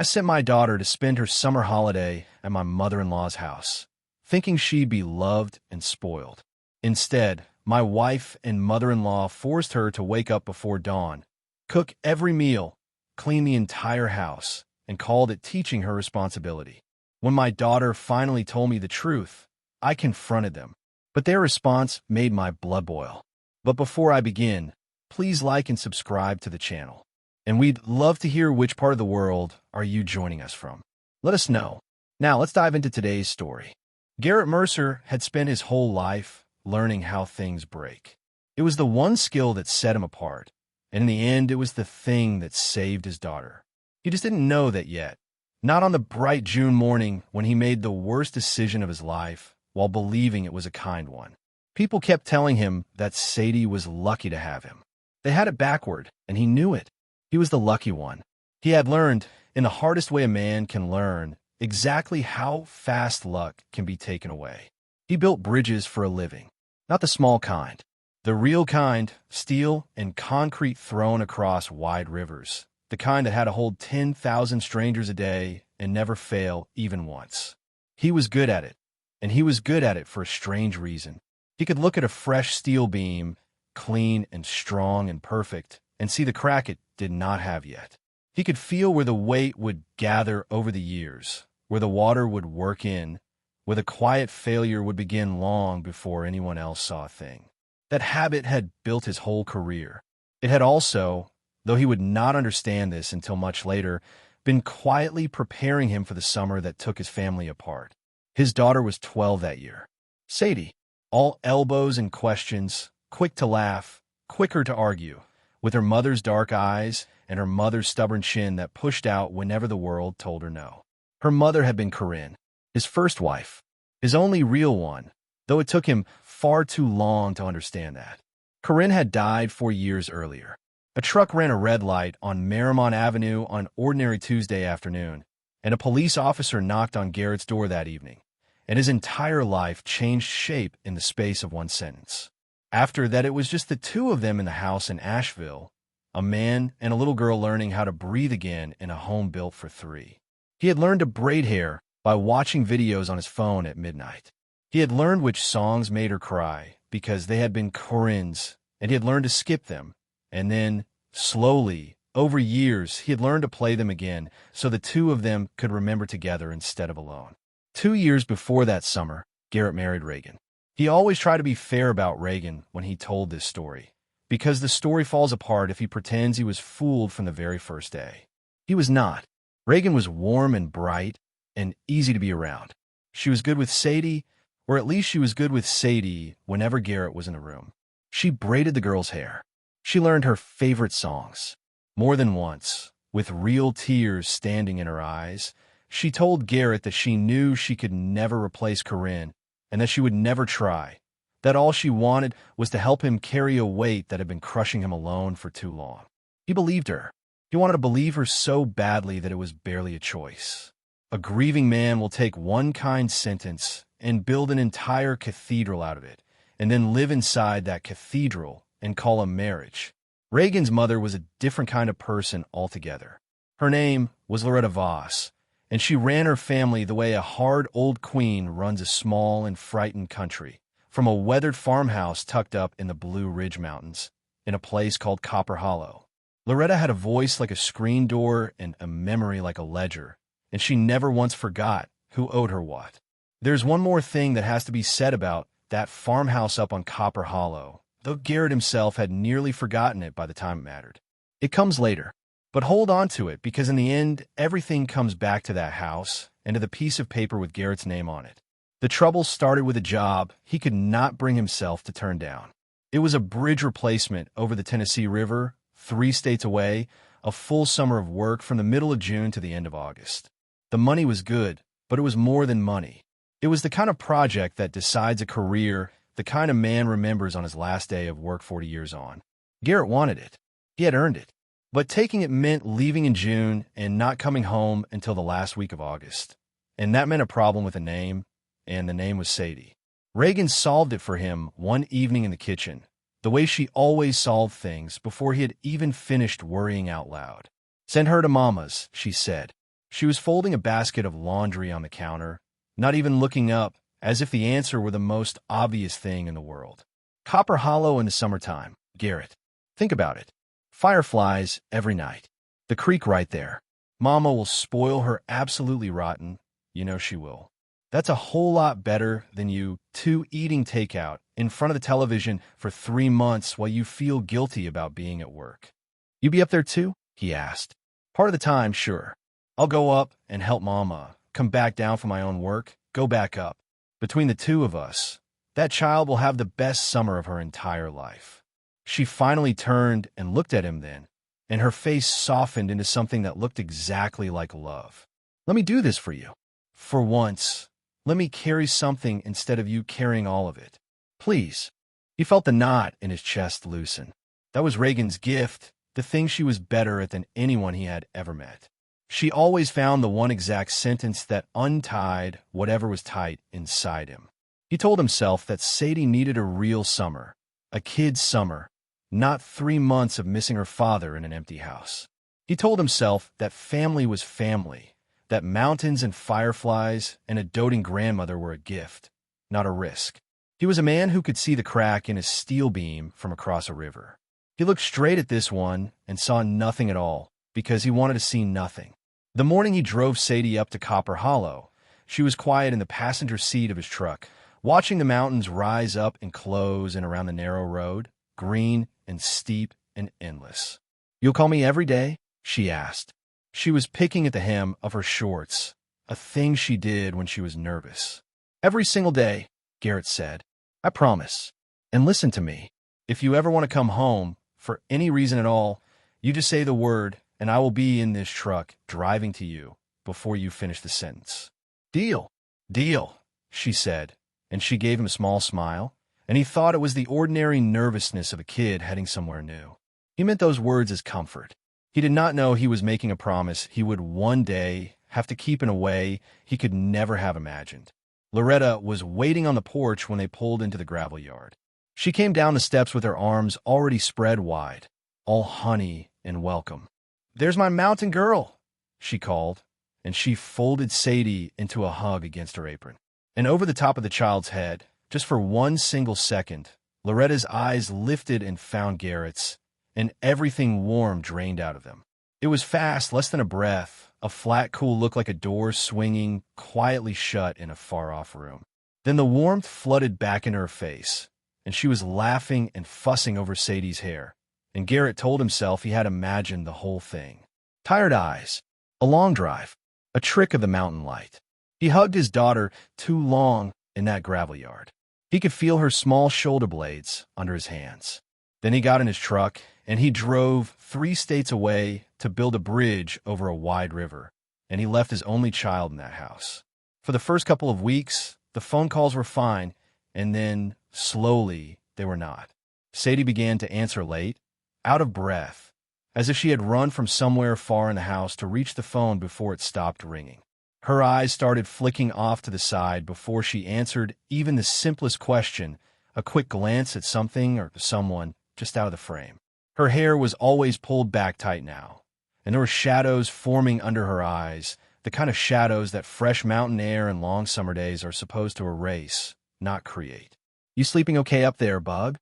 I sent my daughter to spend her summer holiday at my mother-in-law's house, thinking she'd be loved and spoiled. Instead, my wife and mother-in-law forced her to wake up before dawn, cook every meal, clean the entire house, and called it teaching her responsibility. When my daughter finally told me the truth, I confronted them, but their response made my blood boil. But before I begin, please like and subscribe to the channel. And we'd love to hear which part of the world are you joining us from. Let us know. Now let's dive into today's story. Garrett Mercer had spent his whole life learning how things break. It was the one skill that set him apart, and in the end, it was the thing that saved his daughter. He just didn't know that yet. Not on the bright June morning when he made the worst decision of his life, while believing it was a kind one. People kept telling him that Sadie was lucky to have him. They had it backward, and he knew it. He was the lucky one. He had learned, in the hardest way a man can learn, exactly how fast luck can be taken away. He built bridges for a living, not the small kind. The real kind, steel and concrete thrown across wide rivers. The kind that had to hold 10,000 strangers a day and never fail even once. He was good at it, and he was good at it for a strange reason. He could look at a fresh steel beam, clean and strong and perfect, and see the crack it did not have yet. He could feel where the weight would gather over the years, where the water would work in, where the quiet failure would begin long before anyone else saw a thing. That habit had built his whole career. It had also, though he would not understand this until much later, been quietly preparing him for the summer that took his family apart. His daughter was 12 that year. Sadie, all elbows and questions, quick to laugh, quicker to argue, with her mother's dark eyes and her mother's stubborn chin that pushed out whenever the world told her no. Her mother had been Corinne, his first wife, his only real one, though it took him far too long to understand that. Corinne had died 4 years earlier. A truck ran a red light on Marymount Avenue on ordinary Tuesday afternoon, and a police officer knocked on Garrett's door that evening, and his entire life changed shape in the space of one sentence. After that, it was just the two of them in the house in Asheville, a man and a little girl learning how to breathe again in a home built for three. He had learned to braid hair by watching videos on his phone at midnight. He had learned which songs made her cry because they had been Corinne's, and he had learned to skip them. And then, slowly, over years, he had learned to play them again so the two of them could remember together instead of alone. 2 years before that summer, Garrett married Reagan. He always tried to be fair about Reagan when he told this story, because the story falls apart if he pretends he was fooled from the very first day. He was not. Reagan was warm and bright and easy to be around. She was good with Sadie, or at least she was good with Sadie whenever Garrett was in the room. She braided the girl's hair. She learned her favorite songs. More than once, with real tears standing in her eyes, she told Garrett that she knew she could never replace Corinne and that she would never try, that all she wanted was to help him carry a weight that had been crushing him alone for too long. He believed her. He wanted to believe her so badly that it was barely a choice. A grieving man will take one kind sentence and build an entire cathedral out of it, and then live inside that cathedral and call a marriage. Reagan's mother was a different kind of person altogether. Her name was Loretta Voss, and she ran her family the way a hard old queen runs a small and frightened country, from a weathered farmhouse tucked up in the Blue Ridge Mountains, in a place called Copper Hollow. Loretta had a voice like a screen door and a memory like a ledger, and she never once forgot who owed her what. There's one more thing that has to be said about that farmhouse up on Copper Hollow, though Garrett himself had nearly forgotten it by the time it mattered. It comes later, but hold on to it because in the end, everything comes back to that house and to the piece of paper with Garrett's name on it. The trouble started with a job he could not bring himself to turn down. It was a bridge replacement over the Tennessee River, 3 states away, a full summer of work from the middle of June to the end of August. The money was good, but it was more than money. It was the kind of project that decides a career the kind of man remembers on his last day of work 40 years on. Garrett wanted it. He had earned it. But taking it meant leaving in June and not coming home until the last week of August. And that meant a problem with a name, and the name was Sadie. Reagan solved it for him one evening in the kitchen, the way she always solved things before he had even finished worrying out loud. "Send her to Mama's," she said. She was folding a basket of laundry on the counter, not even looking up, as if the answer were the most obvious thing in the world. Copper Hollow in the summertime, Garrett. Think about it. Fireflies every night. The creek right there. Mama will spoil her absolutely rotten. You know she will. That's a whole lot better than you two eating takeout in front of the television for 3 months while you feel guilty about being at work. You be up there too? He asked. Part of the time, sure. I'll go up and help Mama, come back down from my own work, go back up. Between the two of us, that child will have the best summer of her entire life. She finally turned and looked at him then, and her face softened into something that looked exactly like love. Let me do this for you. For once, let me carry something instead of you carrying all of it. Please. He felt the knot in his chest loosen. That was Reagan's gift, the thing she was better at than anyone he had ever met. She always found the one exact sentence that untied whatever was tight inside him. He told himself that Sadie needed a real summer, a kid's summer, not 3 months of missing her father in an empty house. He told himself that family was family, that mountains and fireflies and a doting grandmother were a gift, not a risk. He was a man who could see the crack in a steel beam from across a river. He looked straight at this one and saw nothing at all, because he wanted to see nothing. The morning he drove Sadie up to Copper Hollow, she was quiet in the passenger seat of his truck, watching the mountains rise up and close in around the narrow road, green and steep and endless. You'll call me every day? She asked. She was picking at the hem of her shorts, a thing she did when she was nervous. Every single day, Garrett said. I promise. And listen to me. If you ever want to come home, for any reason at all, you just say the word, and I will be in this truck driving to you before you finish the sentence. Deal. Deal, she said, and she gave him a small smile, and he thought it was the ordinary nervousness of a kid heading somewhere new. He meant those words as comfort. He did not know he was making a promise he would one day have to keep in a way he could never have imagined. Loretta was waiting on the porch when they pulled into the gravel yard. She came down the steps with her arms already spread wide, all honey and welcome. There's my mountain girl, she called, and she folded Sadie into a hug against her apron. And over the top of the child's head, just for one single second, Loretta's eyes lifted and found Garrett's, and everything warm drained out of them. It was fast, less than a breath, a flat, cool look like a door swinging quietly shut in a far-off room. Then the warmth flooded back into her face, and she was laughing and fussing over Sadie's hair. And Garrett told himself he had imagined the whole thing. Tired eyes, a long drive, a trick of the mountain light. He hugged his daughter too long in that gravel yard. He could feel her small shoulder blades under his hands. Then he got in his truck, and he drove 3 states away to build a bridge over a wide river, and he left his only child in that house. For the first couple of weeks, the phone calls were fine, and then, slowly, they were not. Sadie began to answer late, out of breath, as if she had run from somewhere far in the house to reach the phone before it stopped ringing. Her eyes started flicking off to the side before she answered even the simplest question, a quick glance at something or someone just out of the frame. Her hair was always pulled back tight now, and there were shadows forming under her eyes, the kind of shadows that fresh mountain air and long summer days are supposed to erase, not create. You sleeping okay up there, bub?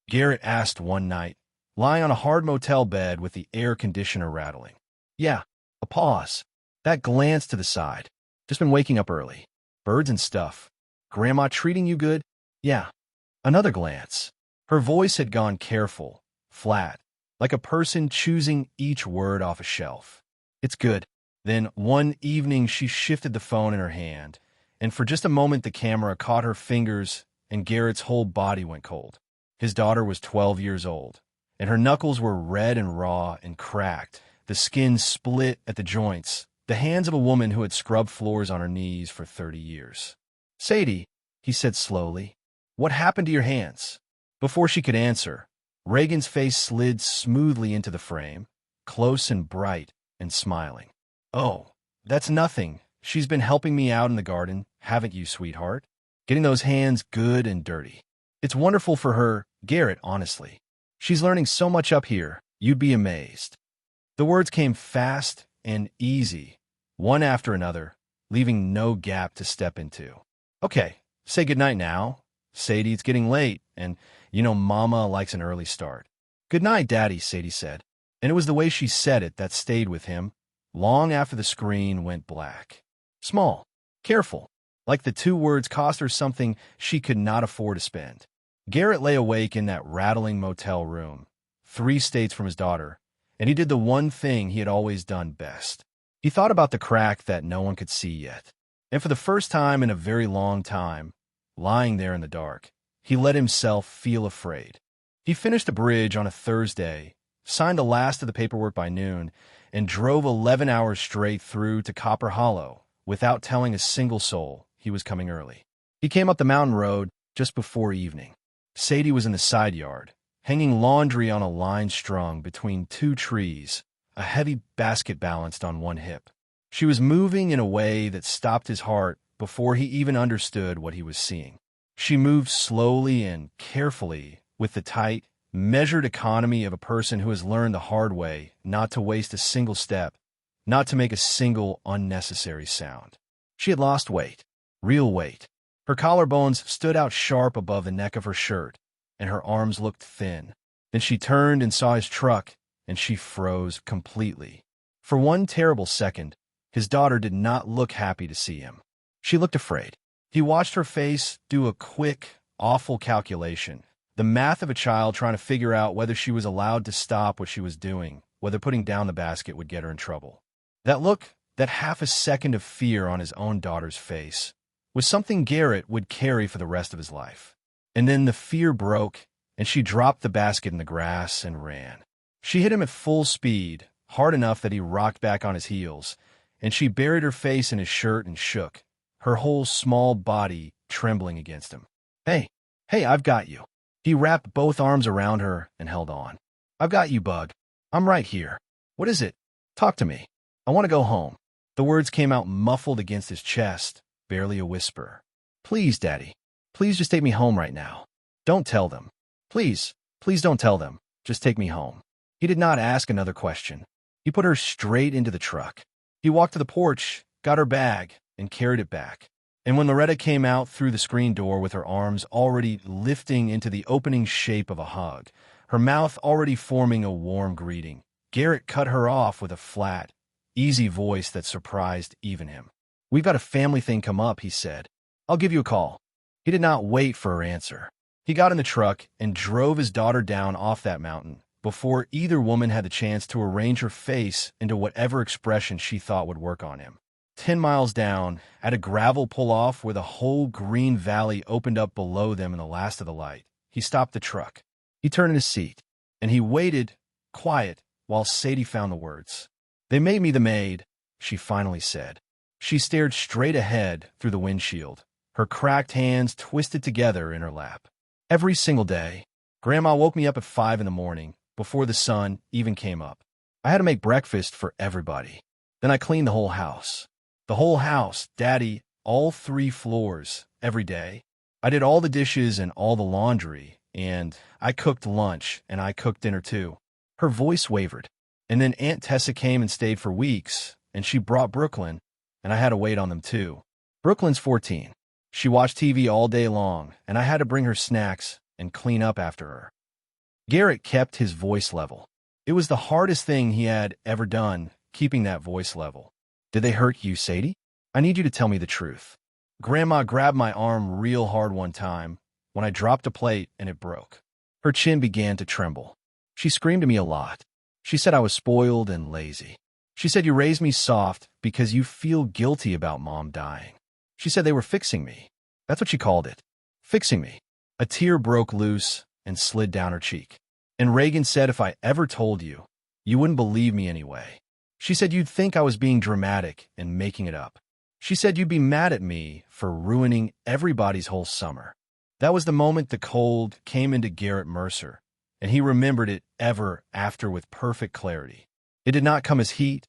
Garrett asked one night, lying on a hard motel bed with the air conditioner rattling. Yeah, a pause. That glance to the side. Just been waking up early. Birds and stuff. Grandma treating you good? Yeah. Another glance. Her voice had gone careful, flat, like a person choosing each word off a shelf. It's good. Then one evening she shifted the phone in her hand, and for just a moment the camera caught her fingers and Garrett's whole body went cold. His daughter was 12 years old, and her knuckles were red and raw and cracked, the skin split at the joints, the hands of a woman who had scrubbed floors on her knees for 30 years. Sadie, he said slowly, what happened to your hands? Before she could answer, Reagan's face slid smoothly into the frame, close and bright and smiling. Oh, that's nothing. She's been helping me out in the garden, haven't you, sweetheart? Getting those hands good and dirty. It's wonderful for her, Garrett, honestly. She's learning so much up here, you'd be amazed. The words came fast and easy, one after another, leaving no gap to step into. Okay, say goodnight now. Sadie, it's getting late, and Mama likes an early start. Good night, Daddy, Sadie said. And it was the way she said it that stayed with him, long after the screen went black. Small, careful, like the two words cost her something she could not afford to spend. Garrett lay awake in that rattling motel room, 3 states from his daughter, and he did the one thing he had always done best. He thought about the crack that no one could see yet. And for the first time in a very long time, lying there in the dark, he let himself feel afraid. He finished a bridge on a Thursday, signed the last of the paperwork by noon, and drove 11 hours straight through to Copper Hollow without telling a single soul he was coming early. He came up the mountain road just before evening. Sadie was in the side yard, hanging laundry on a line strung between 2 trees, a heavy basket balanced on one hip. She was moving in a way that stopped his heart before he even understood what he was seeing. She moved slowly and carefully with the tight, measured economy of a person who has learned the hard way not to waste a single step, not to make a single unnecessary sound. She had lost weight, real weight. Her collarbones stood out sharp above the neck of her shirt, and her arms looked thin. Then she turned and saw his truck, and she froze completely. For one terrible second, his daughter did not look happy to see him. She looked afraid. He watched her face do a quick, awful calculation, the math of a child trying to figure out whether she was allowed to stop what she was doing, whether putting down the basket would get her in trouble. That look, that half a second of fear on his own daughter's face, was something Garrett would carry for the rest of his life. And then the fear broke, and she dropped the basket in the grass and ran. She hit him at full speed, hard enough that he rocked back on his heels, and she buried her face in his shirt and shook, her whole small body trembling against him. Hey, I've got you. He wrapped both arms around her and held on. I've got you, Bug. I'm right here. What is it? Talk to me. I want to go home. The words came out muffled against his chest, barely a whisper. Please, Daddy. Please just take me home right now. Don't tell them. Please don't tell them. Just take me home. He did not ask another question. He put her straight into the truck. He walked to the porch, got her bag, and carried it back. And when Loretta came out through the screen door with her arms already lifting into the opening shape of a hug, her mouth already forming a warm greeting, Garrett cut her off with a flat, easy voice that surprised even him. We've got a family thing come up, he said. I'll give you a call. He did not wait for her answer. He got in the truck and drove his daughter down off that mountain before either woman had the chance to arrange her face into whatever expression she thought would work on him. 10 miles down, at a gravel pull-off where the whole green valley opened up below them in the last of the light, he stopped the truck. He turned in his seat, and he waited, quiet, while Sadie found the words. They made me the maid, she finally said. She stared straight ahead through the windshield, her cracked hands twisted together in her lap. Every single day, Grandma woke me up at 5 in the morning, before the sun even came up. I had to make breakfast for everybody. Then I cleaned the whole house. The whole house, Daddy, all 3 floors, every day. I did all the dishes and all the laundry, and I cooked lunch, and I cooked dinner too. Her voice wavered. And then Aunt Tessa came and stayed for weeks, and she brought Brooklyn, and I had to wait on them too. Brooklyn's 14. She watched TV all day long, and I had to bring her snacks and clean up after her. Garrett kept his voice level. It was the hardest thing he had ever done, keeping that voice level. Did they hurt you, Sadie? I need you to tell me the truth. Grandma grabbed my arm real hard one time when I dropped a plate and it broke. Her chin began to tremble. She screamed at me a lot. She said I was spoiled and lazy. She said you raised me soft because you feel guilty about Mom dying. She said they were fixing me. That's what she called it. Fixing me. A tear broke loose and slid down her cheek. And Reagan said if I ever told you, you wouldn't believe me anyway. She said you'd think I was being dramatic and making it up. She said you'd be mad at me for ruining everybody's whole summer. That was the moment the cold came into Garrett Mercer, and he remembered it ever after with perfect clarity. It did not come as heat,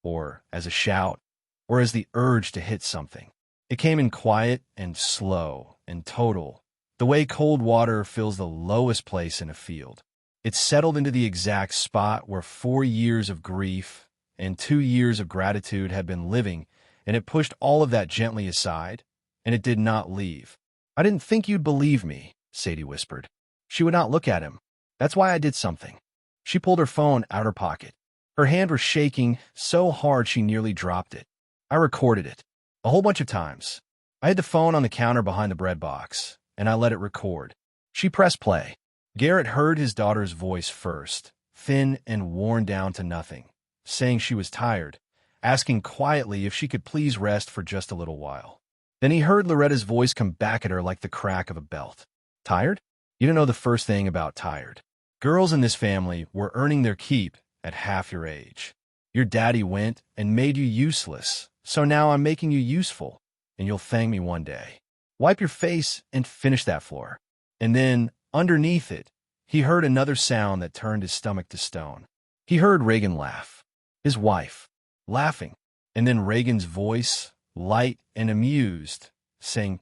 or as a shout, or as the urge to hit something. It came in quiet and slow and total, the way cold water fills the lowest place in a field. It settled into the exact spot where 4 years of grief, and 2 years of gratitude had been living, and it pushed all of that gently aside, and it did not leave. "I didn't think you'd believe me," Sadie whispered. She would not look at him. "That's why I did something." She pulled her phone out of her pocket. Her hand was shaking so hard she nearly dropped it. "I recorded it. A whole bunch of times. I had the phone on the counter behind the bread box, and I let it record." She pressed play. Garrett heard his daughter's voice first, thin and worn down to nothing, saying she was tired, asking quietly if she could please rest for just a little while. Then he heard Loretta's voice come back at her like the crack of a belt. "Tired? You don't know the first thing about tired. Girls in this family were earning their keep at half your age. Your daddy went and made you useless, so now I'm making you useful, and you'll thank me one day. Wipe your face and finish that floor." And then, underneath it, he heard another sound that turned his stomach to stone. He heard Reagan laugh. His wife, laughing. And then Reagan's voice, light and amused, saying,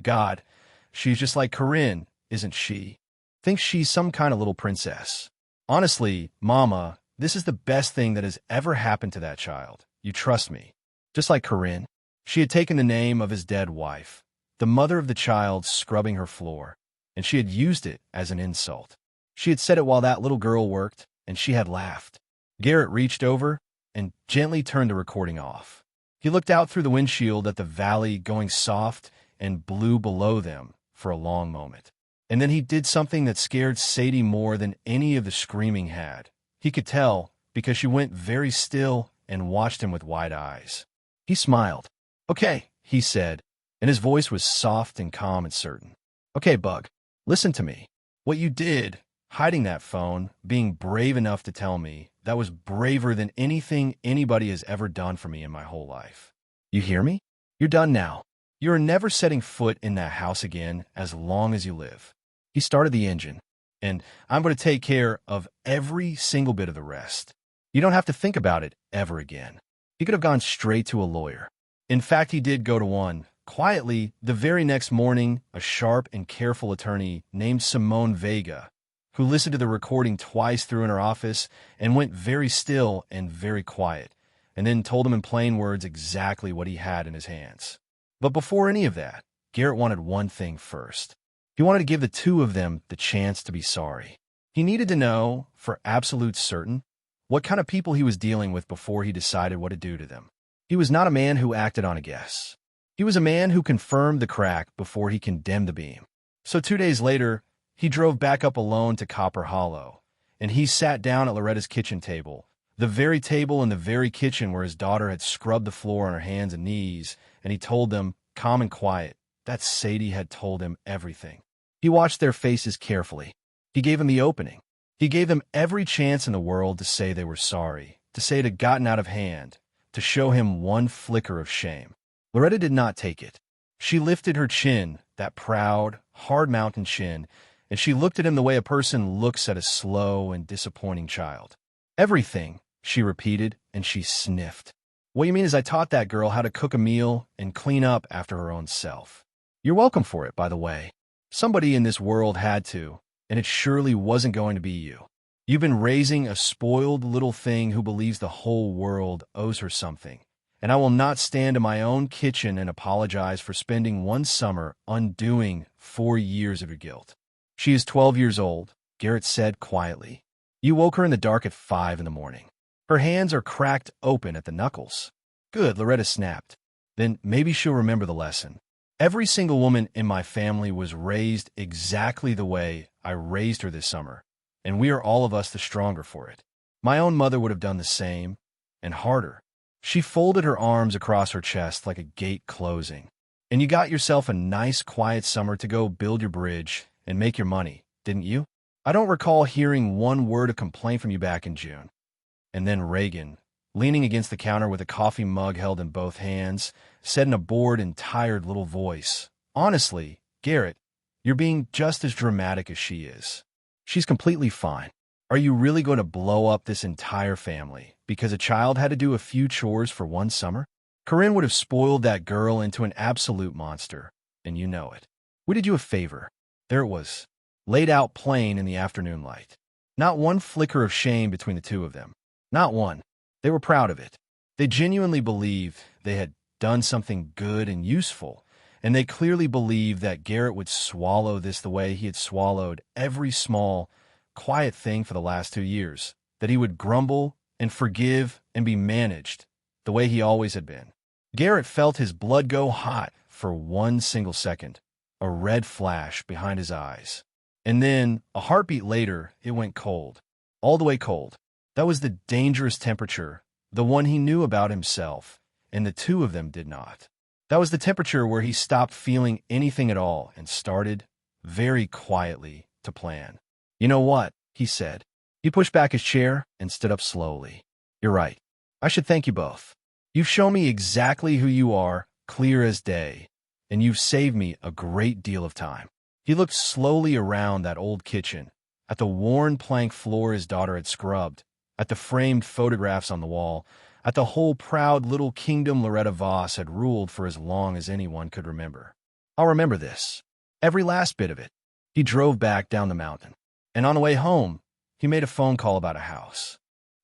"God, she's just like Corinne, isn't she? Thinks she's some kind of little princess. Honestly, Mama, this is the best thing that has ever happened to that child. You trust me. Just like Corinne." She had taken the name of his dead wife, the mother of the child scrubbing her floor, and she had used it as an insult. She had said it while that little girl worked, and she had laughed. Garrett reached over and gently turned the recording off. He looked out through the windshield at the valley going soft and blue below them for a long moment. And then he did something that scared Sadie more than any of the screaming had. He could tell because she went very still and watched him with wide eyes. He smiled. "Okay," he said, and his voice was soft and calm and certain. "Okay, Bug, listen to me. What you did, hiding that phone, being brave enough to tell me, that was braver than anything anybody has ever done for me in my whole life. You hear me? You're done now. You're never setting foot in that house again as long as you live." He started the engine, and "I'm going to take care of every single bit of the rest. You don't have to think about it ever again." He could have gone straight to a lawyer. In fact, he did go to one. Quietly, the very next morning, a sharp and careful attorney named Simone Vega, who listened to the recording twice through in her office and went very still and very quiet, and then told him in plain words exactly what he had in his hands. But before any of that, Garrett wanted one thing first. He wanted to give the two of them the chance to be sorry. He needed to know, for absolute certain, what kind of people he was dealing with before he decided what to do to them. He was not a man who acted on a guess. He was a man who confirmed the crack before he condemned the beam. So 2 days later, he drove back up alone to Copper Hollow, and he sat down at Loretta's kitchen table, the very table in the very kitchen where his daughter had scrubbed the floor on her hands and knees, and he told them, calm and quiet, that Sadie had told him everything. He watched their faces carefully. He gave them the opening. He gave them every chance in the world to say they were sorry, to say it had gotten out of hand, to show him one flicker of shame. Loretta did not take it. She lifted her chin, that proud, hard mountain chin, and she looked at him the way a person looks at a slow and disappointing child. "Everything," she repeated, and she sniffed. "What you mean is I taught that girl how to cook a meal and clean up after her own self. You're welcome for it, by the way. Somebody in this world had to, and it surely wasn't going to be you. You've been raising a spoiled little thing who believes the whole world owes her something, and I will not stand in my own kitchen and apologize for spending one summer undoing 4 years of your guilt." "She is 12 years old," Garrett said quietly. "You woke her in the dark at 5 in the morning. Her hands are cracked open at the knuckles." "Good," Loretta snapped. "Then maybe she'll remember the lesson. Every single woman in my family was raised exactly the way I raised her this summer, and we are all of us the stronger for it. My own mother would have done the same, and harder." She folded her arms across her chest like a gate closing. "And you got yourself a nice quiet summer to go build your bridge and make your money, didn't you? I don't recall hearing one word of complaint from you back in June." And then Reagan, leaning against the counter with a coffee mug held in both hands, said in a bored and tired little voice, "Honestly, Garrett, you're being just as dramatic as she is. She's completely fine. Are you really going to blow up this entire family because a child had to do a few chores for one summer? Corinne would have spoiled that girl into an absolute monster, and you know it. We did you a favor." There it was, laid out plain in the afternoon light. Not one flicker of shame between the two of them. Not one. They were proud of it. They genuinely believed they had done something good and useful, and they clearly believed that Garrett would swallow this the way he had swallowed every small, quiet thing for the last 2 years, that he would grumble and forgive and be managed the way he always had been. Garrett felt his blood go hot for one single second, a red flash behind his eyes. And then, a heartbeat later, it went cold, all the way cold. That was the dangerous temperature, the one he knew about himself, and the two of them did not. That was the temperature where he stopped feeling anything at all and started, very quietly, to plan. "You know what?" he said. He pushed back his chair and stood up slowly. "You're right. I should thank you both. You've shown me exactly who you are, clear as day, and you've saved me a great deal of time." He looked slowly around that old kitchen, at the worn plank floor his daughter had scrubbed, at the framed photographs on the wall, at the whole proud little kingdom Loretta Voss had ruled for as long as anyone could remember. "I'll remember this, every last bit of it." He drove back down the mountain, and on the way home, he made a phone call about a house.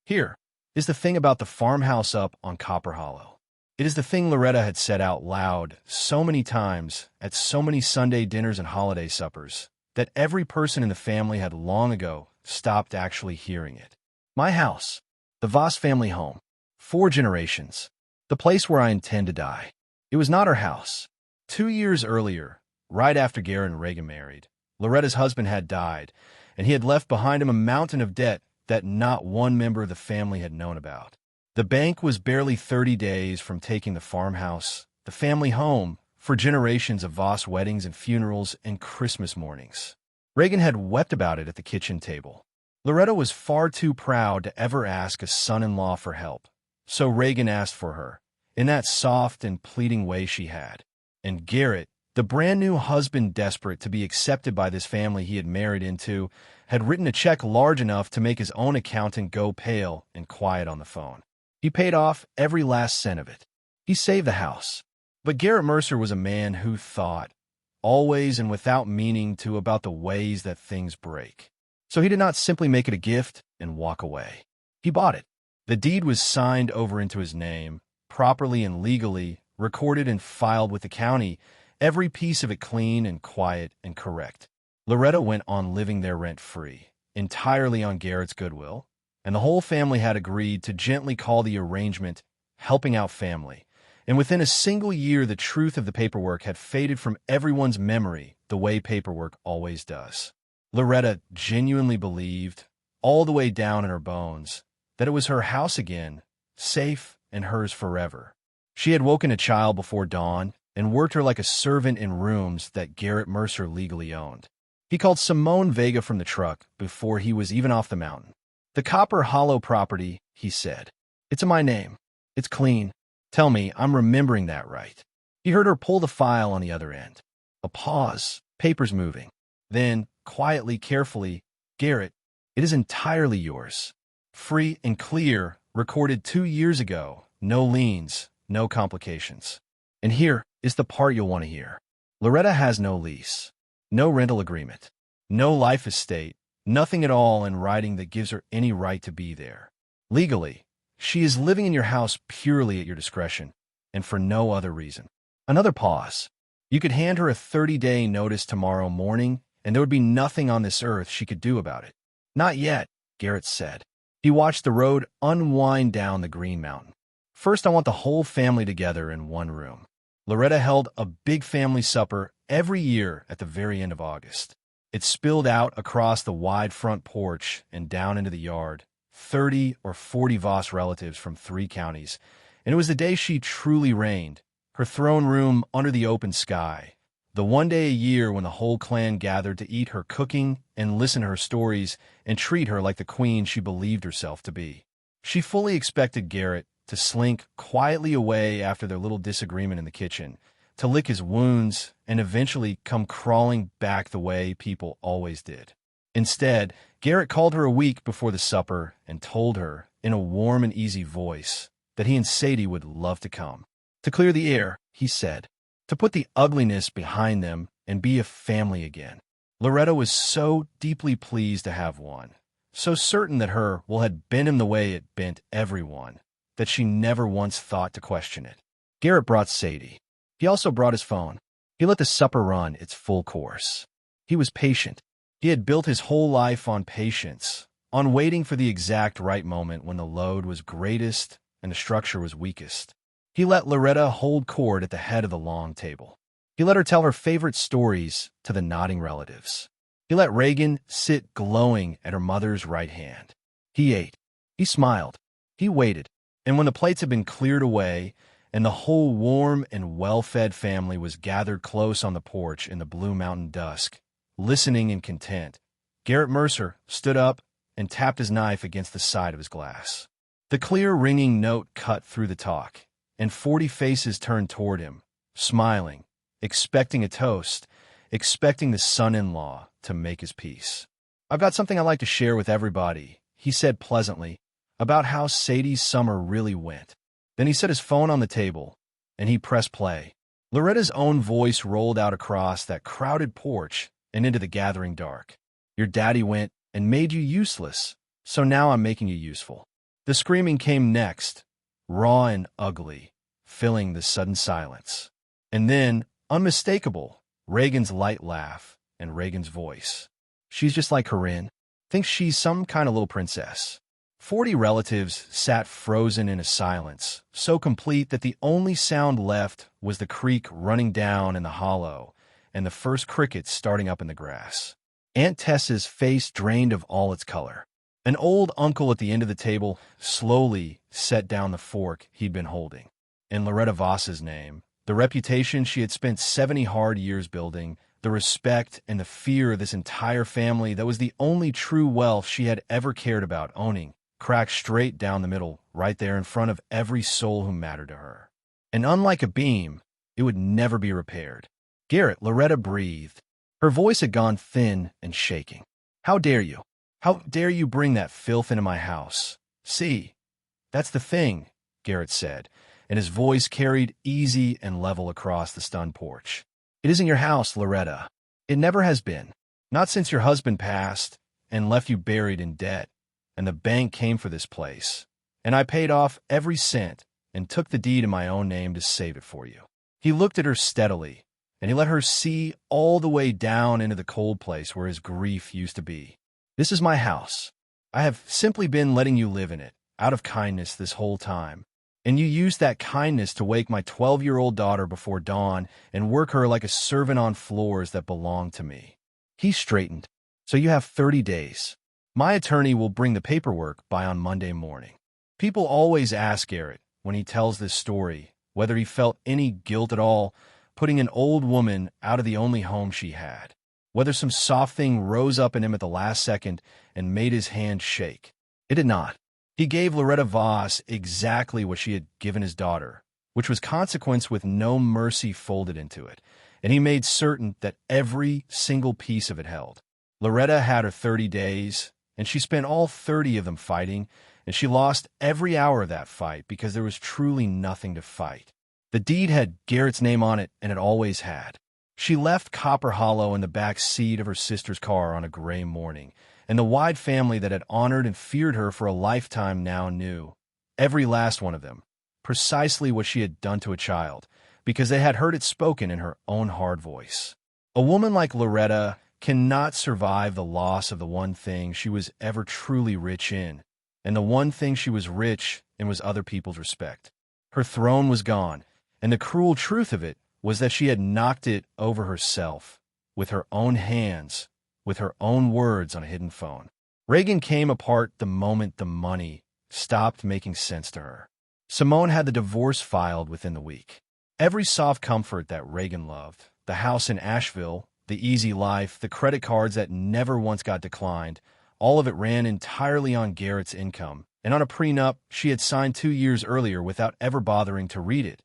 Here is the thing about the farmhouse up on Copper Hollow. It is the thing Loretta had said out loud so many times at so many Sunday dinners and holiday suppers that every person in the family had long ago stopped actually hearing it. My house, the Voss family home, 4 generations, the place where I intend to die. It was not her house. 2 years earlier, right after Garrett and Reagan married, Loretta's husband had died, and he had left behind him a mountain of debt that not one member of the family had known about. The bank was barely 30 days from taking the farmhouse, the family home, for generations of Voss weddings and funerals and Christmas mornings. Reagan had wept about it at the kitchen table. Loretta was far too proud to ever ask a son-in-law for help, so Reagan asked for her, in that soft and pleading way she had. And Garrett, the brand-new husband desperate to be accepted by this family he had married into, had written a check large enough to make his own accountant go pale and quiet on the phone. He paid off every last cent of it. He saved the house. But Garrett Mercer was a man who thought, always and without meaning to, about the ways that things break. So he did not simply make it a gift and walk away. He bought it. The deed was signed over into his name, properly and legally, recorded and filed with the county, every piece of it clean and quiet and correct. Loretta went on living there rent-free, entirely on Garrett's goodwill, and the whole family had agreed to gently call the arrangement helping out family. And within a single year, the truth of the paperwork had faded from everyone's memory the way paperwork always does. Loretta genuinely believed, all the way down in her bones, that it was her house again, safe and hers forever. She had woken a child before dawn and worked her like a servant in rooms that Garrett Mercer legally owned. He called Simone Vega from the truck before he was even off the mountain. "The Copper Hollow property," he said. "It's in my name. It's clean. Tell me I'm remembering that right." He heard her pull the file on the other end. A pause, papers moving. Then, quietly, carefully, "Garrett, it is entirely yours. Free and clear, recorded 2 years ago. No liens, no complications. And here is the part you'll want to hear. Loretta has no lease, no rental agreement, no life estate, nothing at all in writing that gives her any right to be there. Legally, she is living in your house purely at your discretion, and for no other reason." Another pause. You could hand her a 30-day notice tomorrow morning, and there would be nothing on this earth she could do about it. "Not yet," Garrett said. He watched the road unwind down the Green Mountain. "First, I want the whole family together in one room." Loretta held a big family supper every year at the very end of August. It spilled out across the wide front porch and down into the yard, 30 or 40 Voss relatives from 3 counties, and it was the day she truly reigned, her throne room under the open sky, the one day a year when the whole clan gathered to eat her cooking and listen to her stories and treat her like the queen she believed herself to be. She fully expected Garrett to slink quietly away after their little disagreement in the kitchen, to lick his wounds, and eventually come crawling back the way people always did. Instead, Garrett called her a week before the supper and told her, in a warm and easy voice, that he and Sadie would love to come. To clear the air, he said, to put the ugliness behind them and be a family again. Loretta was so deeply pleased to have one, so certain that her will had bent him the way it bent everyone, that she never once thought to question it. Garrett brought Sadie. He also brought his phone. He let the supper run its full course. He was patient. He had built his whole life on patience, on waiting for the exact right moment when the load was greatest and the structure was weakest. He let Loretta hold court at the head of the long table. He let her tell her favorite stories to the nodding relatives. He let Reagan sit glowing at her mother's right hand. He ate. He smiled. He waited. And when the plates had been cleared away and the whole warm and well-fed family was gathered close on the porch in the Blue Mountain dusk, listening in content, Garrett Mercer stood up and tapped his knife against the side of his glass. The clear, ringing note cut through the talk, and 40 faces turned toward him, smiling, expecting a toast, expecting the son-in-law to make his peace. "I've got something I'd like to share with everybody," he said pleasantly, about how Sadie's summer really went. Then he set his phone on the table, and he pressed play. Loretta's own voice rolled out across that crowded porch and into the gathering dark. "Your daddy went and made you useless, so now I'm making you useful." The screaming came next, raw and ugly, filling the sudden silence. And then, unmistakable, Reagan's light laugh and Reagan's voice. "She's just like Corinne. Thinks she's some kind of little princess." 40 relatives sat frozen in a silence, so complete that the only sound left was the creek running down in the hollow and the first crickets starting up in the grass. Aunt Tessa's face drained of all its color. An old uncle at the end of the table slowly set down the fork he'd been holding. In Loretta Voss's name, the reputation she had spent 70 hard years building, the respect and the fear of this entire family that was the only true wealth she had ever cared about owning, cracked straight down the middle, right there in front of every soul who mattered to her. And unlike a beam, it would never be repaired. "Garrett," Loretta breathed. Her voice had gone thin and shaking. "How dare you? How dare you bring that filth into my house?" "See, that's the thing," Garrett said, and his voice carried easy and level across the stunned porch. "It isn't your house, Loretta. It never has been. Not since your husband passed and left you buried in debt. And the bank came for this place. And I paid off every cent and took the deed in my own name to save it for you." He looked at her steadily, and he let her see all the way down into the cold place where his grief used to be. "This is my house. I have simply been letting you live in it, out of kindness this whole time. And you used that kindness to wake my 12-year-old daughter before dawn and work her like a servant on floors that belonged to me." He straightened. "So you have 30 days. My attorney will bring the paperwork by on Monday morning." People always ask Garrett, when he tells this story, whether he felt any guilt at all, putting an old woman out of the only home she had, whether some soft thing rose up in him at the last second and made his hand shake. It did not. He gave Loretta Voss exactly what she had given his daughter, which was consequence with no mercy folded into it, and he made certain that every single piece of it held. Loretta had her 30 days, and she spent all 30 of them fighting, and she lost every hour of that fight because there was truly nothing to fight. The deed had Garrett's name on it, and it always had. She left Copper Hollow in the back seat of her sister's car on a gray morning, and the wide family that had honored and feared her for a lifetime now knew, every last one of them, precisely what she had done to a child, because they had heard it spoken in her own hard voice. A woman like Loretta cannot survive the loss of the one thing she was ever truly rich in, and the one thing she was rich in was other people's respect. Her throne was gone, and the cruel truth of it was that she had knocked it over herself, with her own hands, with her own words on a hidden phone. Reagan came apart the moment the money stopped making sense to her. Simone had the divorce filed within the week. Every soft comfort that Reagan loved, the house in Asheville, the easy life, the credit cards that never once got declined, all of it ran entirely on Garrett's income, and on a prenup she had signed 2 years earlier without ever bothering to read it,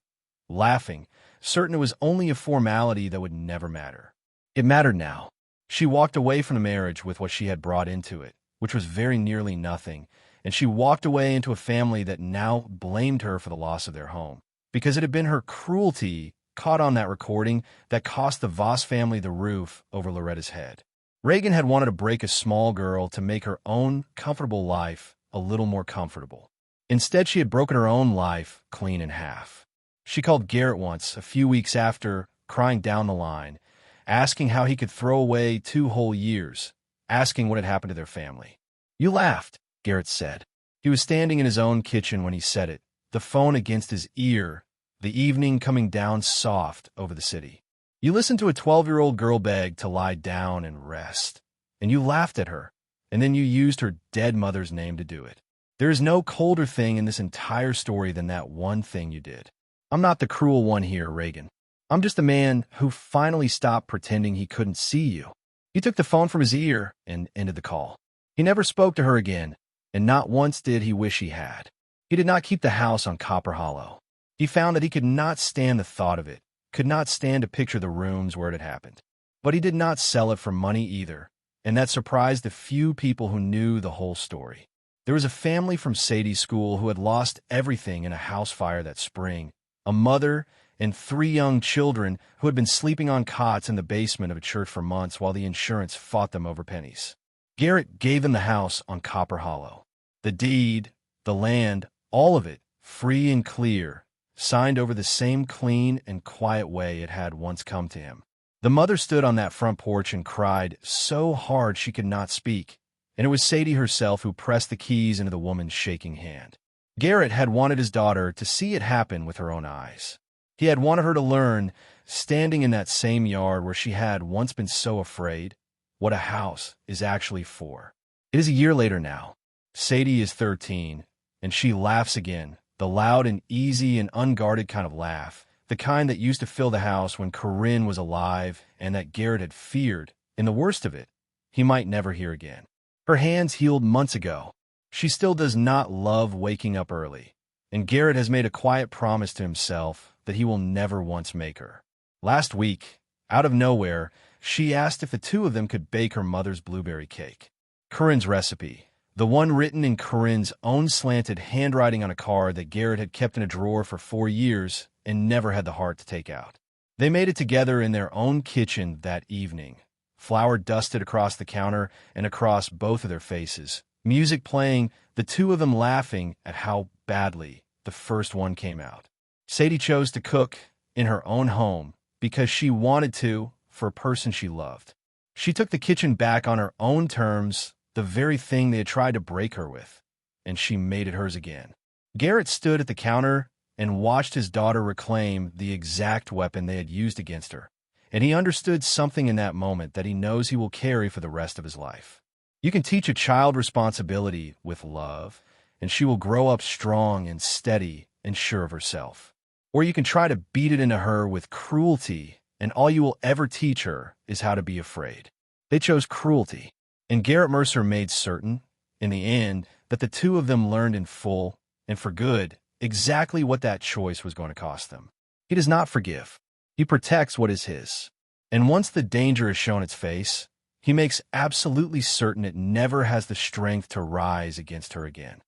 laughing, certain it was only a formality that would never matter. It mattered now. She walked away from the marriage with what she had brought into it, which was very nearly nothing, and she walked away into a family that now blamed her for the loss of their home, because it had been her cruelty caught on that recording that cost the Voss family the roof over Loretta's head. Reagan had wanted to break a small girl to make her own comfortable life a little more comfortable. Instead, she had broken her own life clean in half. She called Garrett once, a few weeks after, crying down the line, asking how he could throw away 2 whole years, asking what had happened to their family. "You laughed," Garrett said. He was standing in his own kitchen when he said it, the phone against his ear, the evening coming down soft over the city. "You listened to a 12-year-old girl beg to lie down and rest, and you laughed at her, and then you used her dead mother's name to do it. There is no colder thing in this entire story than that one thing you did. I'm not the cruel one here, Reagan. I'm just a man who finally stopped pretending he couldn't see you." He took the phone from his ear and ended the call. He never spoke to her again, and not once did he wish he had. He did not keep the house on Copper Hollow. He found that he could not stand the thought of it, could not stand to picture the rooms where it had happened. But he did not sell it for money either, and that surprised the few people who knew the whole story. There was a family from Sadie's school who had lost everything in a house fire that spring, a mother and 3 young children who had been sleeping on cots in the basement of a church for months while the insurance fought them over pennies. Garrett gave them the house on Copper Hollow. The deed, the land, all of it, free and clear, signed over the same clean and quiet way it had once come to him. The mother stood on that front porch and cried so hard she could not speak, and it was Sadie herself who pressed the keys into the woman's shaking hand. Garrett had wanted his daughter to see it happen with her own eyes. He had wanted her to learn, standing in that same yard where she had once been so afraid, what a house is actually for. It is a year later now. Sadie is 13, and she laughs again, the loud and easy and unguarded kind of laugh, the kind that used to fill the house when Corinne was alive and that Garrett had feared, in the worst of it, he might never hear again. Her hands healed months ago. She still does not love waking up early, and Garrett has made a quiet promise to himself that he will never once make her. Last week, out of nowhere, she asked if the 2 of them could bake her mother's blueberry cake. Corinne's recipe, the one written in Corinne's own slanted handwriting on a card that Garrett had kept in a drawer for 4 years and never had the heart to take out. They made it together in their own kitchen that evening, flour dusted across the counter and across both of their faces, music playing, the 2 of them laughing at how badly the first one came out. Sadie chose to cook in her own home because she wanted to for a person she loved. She took the kitchen back on her own terms, the very thing they had tried to break her with, and she made it hers again. Garrett stood at the counter and watched his daughter reclaim the exact weapon they had used against her, and he understood something in that moment that he knows he will carry for the rest of his life. You can teach a child responsibility with love, and she will grow up strong and steady and sure of herself. Or you can try to beat it into her with cruelty, and all you will ever teach her is how to be afraid. They chose cruelty, and Garrett Mercer made certain, in the end, that the 2 of them learned in full, and for good, exactly what that choice was going to cost them. He does not forgive. He protects what is his. And once the danger has shown its face, he makes absolutely certain it never has the strength to rise against her again.